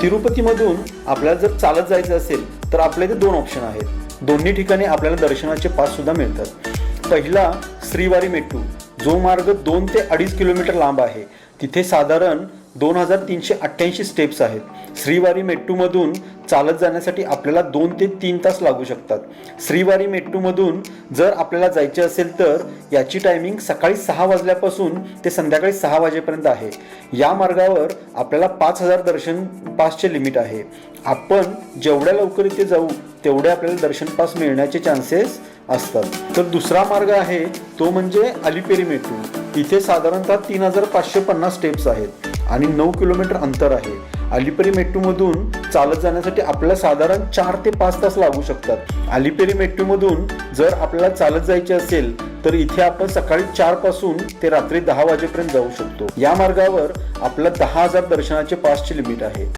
तिरुपतीमधून आपल्याला जर चालत जायचं असेल तर आपल्या इथे दोन ऑप्शन आहेत। दोन्ही ठिकाणी आपल्याला दर्शनाचे पास सुद्धा मिळतात। पहिला श्रीवारी मेट्टू, जो मार्ग 2 ते 2.5 किलोमीटर लांब आहे। तिथे साधारण 2388 स्टेप्स आहेत। श्रीवारी मेट्टूमधून चालत जाण्यासाठी आपल्याला 2 ते 3 तास लागू शकतात। श्रीवारी मेट्टूमधून जर आपल्याला जायचे असेल तर याची टायमिंग सकाळी 6 वाजल्यापासून ते संध्याकाळी 6 वाजेपर्यंत आहे। या मार्गावर आपल्याला 5000 दर्शन पासचे लिमिट आहे। आपण जेवढ्या लवकर इथे जाऊ तेवढे आपल्याला दर्शन पास मिळण्याचे चान्सेस असतात। तर दुसरा मार्ग आहे तो म्हणजे अलिपेरी मेट्टू। इथे साधारणतः 3550 स्टेप्स आहेत आणि 9 किलोमीटर अंतर आहे। अलिपेरी मेट्टूमधून चालत जाण्यासाठी आपल्याला साधारण 4 ते 5 तास लागू शकतात। अलिपेरी मेट्टूमधून जर आपल्याला चालत जायचे असेल तर इथे आपण सकाळी 4 पासून ते रात्री 10 वाजेपर्यंत जाऊ शकतो। या मार्गावर आपल्याला 10,000 दर्शनाचे पासचे लिमिट आहे।